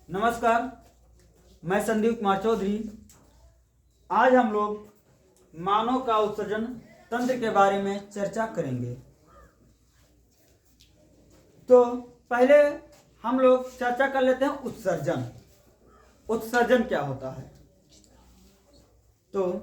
नमस्कार, मैं संदीप कुमार चौधरी। आज हम लोग मानव का उत्सर्जन तंत्र के बारे में चर्चा करेंगे। तो पहले हम लोग चर्चा कर लेते हैं उत्सर्जन। उत्सर्जन क्या होता है? तो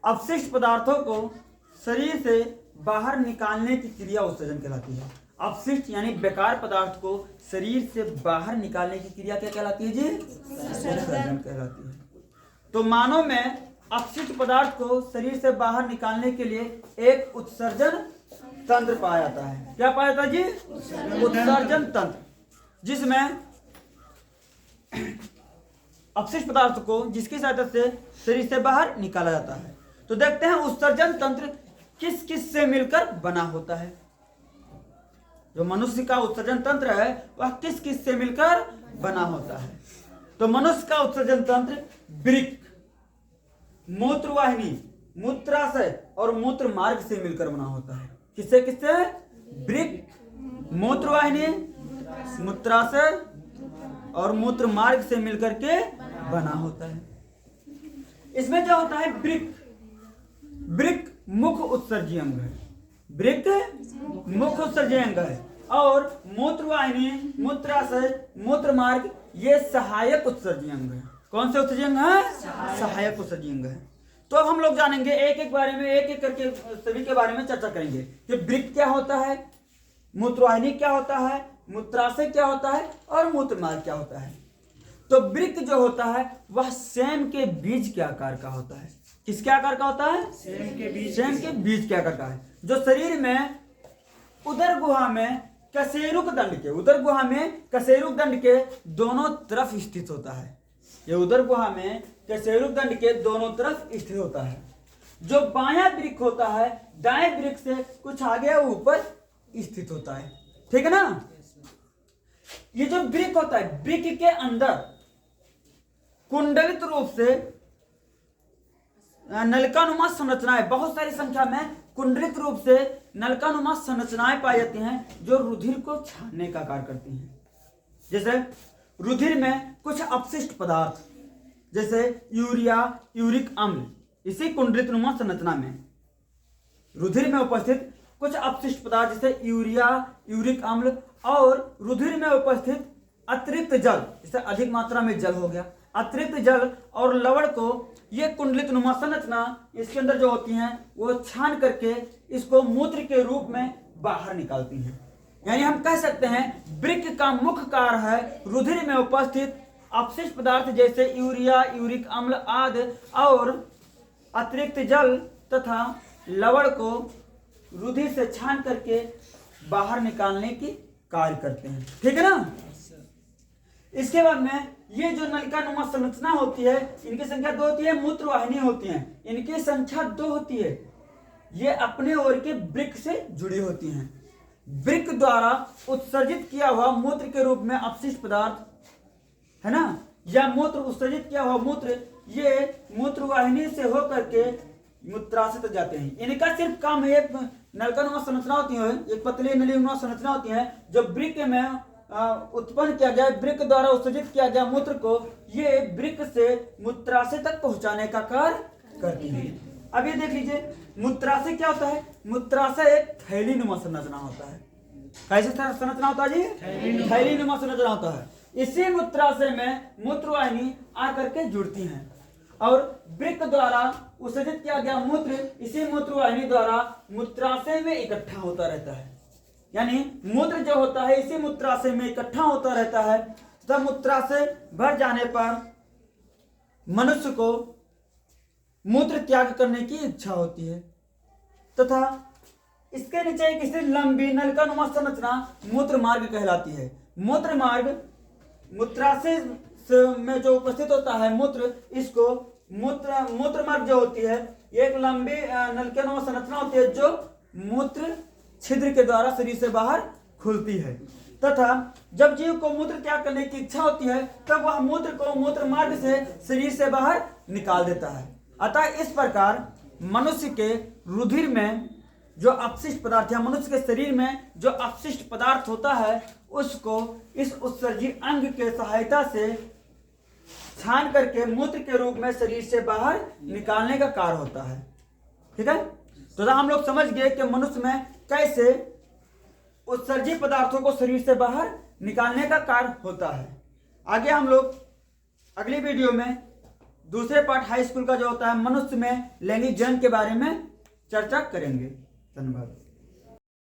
अपशिष्ट पदार्थों को शरीर से बाहर निकालने की क्रिया उत्सर्जन कहलाती है। अपशिष्ट यानी बेकार पदार्थ को शरीर से बाहर निकालने की क्रिया क्या कहलाती है जी? उत्सर्जन कहलाती है। तो मानव में अपशिष्ट पदार्थ को शरीर से बाहर निकालने के लिए एक उत्सर्जन तंत्र पाया जाता है। क्या पाया जाता है जी? उत्सर्जन तंत्र, जिसमें अपशिष्ट पदार्थ को जिसकी सहायता से शरीर से बाहर निकाला जाता है। तो देखते हैं उत्सर्जन तंत्र किस किस से मिलकर बना होता है। जो मनुष्य का उत्सर्जन तंत्र है वह किस किस से मिलकर बना होता है। तो मनुष्य का उत्सर्जन तंत्र वृक्क, मूत्रवाहिनी, मूत्राशय और मूत्र मार्ग से मिलकर बना होता है। किससे किससे? वृक्क, मूत्रवाहिनी, मूत्राशय और मूत्र मार्ग से मिलकर के बना होता है। इसमें क्या होता है? वृक्क मुख्य उत्सर्जी अंग है। वृक्क मुख्य उत्सर्जी अंग है और मूत्रवाहिनी, मूत्राशय, मूत्र मार्ग ये सहायक उत्सर्जी अंग है। कौन से उत्सर्जी अंग है? सहायक उत्सर्जी अंग है। तो अब हम लोग जानेंगे एक एक बारे में, एक एक करके सभी के बारे में चर्चा करेंगे कि वृक्क क्या होता है, मूत्रवाहिनी क्या होता है, मूत्राशय क्या होता है और मूत्र मार्ग क्या होता है। तो वृक्क जो होता है वह सेम के बीज के आकार का होता है। किसके आकार का होता है? सेम के बीज के आकार का है, जो शरीर में उदर गुहा में कशेरुक दंड के दोनों तरफ स्थित होता है। ये उदर गुहा में कशेरुक दंड के दोनों तरफ स्थित होता है। जो बायां वृक्क होता है दाएं वृक्क से कुछ आगे ऊपर स्थित होता है। ठीक है ना? ये जो वृक्क होता है, वृक्क के अंदर कुंडलित रूप से नलकानुमा संरचनाएं, बहुत सारी संख्या में कुंडलित रूप से नलकानुमा संरचनाएं पाई जाती हैं जो रुधिर को छानने का कार्य करती हैं। जैसे रुधिर में कुछ अपशिष्ट पदार्थ जैसे यूरिया, यूरिक अम्ल, इसी कुंडलित नुमा संरचना में रुधिर में उपस्थित कुछ अपशिष्ट पदार्थ जैसे यूरिया, यूरिक अम्ल और रुधिर में उपस्थित अतिरिक्त जल, जैसे अधिक मात्रा में जल हो गया, अतिरिक्त जल और लवण को ये कुंडलित नुमा संरचना इसके अंदर जो होती हैं वो छान करके इसको मूत्र के रूप में बाहर निकालती हैं। यानी हम कह सकते हैं वृक्क का मुख्य कार्य है रुधिर में उपस्थित अपशिष्ट पदार्थ जैसे यूरिया, यूरिक अम्ल आदि और अतिरिक्त जल तथा लवण को रुधिर से छान करके बाहर निकालने की कार्य करते हैं। ठीक है ना? इसके बाद में ये जो नलिका नुमा संरचना होती है इनकी संख्या 2 होती है, मूत्रवाहिनी होती है, इनकी संख्या 2 होती है। ये अपने ओर के वृक्क से जुड़ी होती हैं। वृक्क द्वारा उत्सर्जित किया हुआ मूत्र के रूप में अपशिष्ट पदार्थ है ना, या मूत्र उत्सर्जित किया हुआ मूत्र ये मूत्रवाहिनी से होकर के मूत्राशय तक जाते हैं। इनका सिर्फ काम है, एक नलकानुमा संरचना होती है, एक पतली नलीनुमा संरचना होती है जो वृक्क में उत्पन्न किया गया, वृक्क द्वारा उत्सर्जित किया गया मूत्र को ये वृक्क से मूत्राशय तक पहुंचाने का कार्य करती है। अब ये देख लीजिए मूत्राशय क्या होता है? मूत्राशय एक थैलीनुमा संरचना होता है। कैसे संरचना होता है जी? थैलीनुमा संरचना होता है। इसी मूत्राशय में मूत्रवाहिनी आकर के जुड़ती हैं और वृक्क द्वारा उत्सर्जित किया गया मूत्र इसी मूत्रवाहिनी द्वारा मूत्राशय में इकट्ठा होता रहता है। यानी मूत्र जो होता है इसी मूत्राशय में इकट्ठा होता रहता है तथा मूत्राशय भर जाने पर मनुष्य को मूत्र त्याग करने की इच्छा होती है तथा इसके नीचे एक स्थिर लंबी नलकानुमा संरचना मूत्र मार्ग कहलाती है। मूत्र मार्ग मूत्राशय में जो उपस्थित होता है मूत्र, इसको मूत्र मार्ग जो होती है एक लंबी नलकानुमा संरचना होती है जो मूत्र छिद्र के द्वारा शरीर से बाहर खुलती है तथा जब जीव को मूत्र त्याग करने की इच्छा होती है तब वह मूत्र को मूत्र मार्ग से शरीर से बाहर निकाल देता है। अतः इस प्रकार मनुष्य के रुधिर में जो अपशिष्ट पदार्थ या मनुष्य के शरीर में जो अपशिष्ट पदार्थ होता है उसको इस उत्सर्जी अंग के सहायता से छान करके मूत्र के रूप में शरीर से बाहर निकालने का कार्य होता है। ठीक है, तो हम लोग समझ गए कि मनुष्य में कैसे उत्सर्जी पदार्थों को शरीर से बाहर निकालने का कार्य होता है। आगे हम लोग अगली वीडियो में दूसरे पार्ट हाई स्कूल का जो होता है मनुष्य में लैंगिक जनन के बारे में चर्चा करेंगे। धन्यवाद।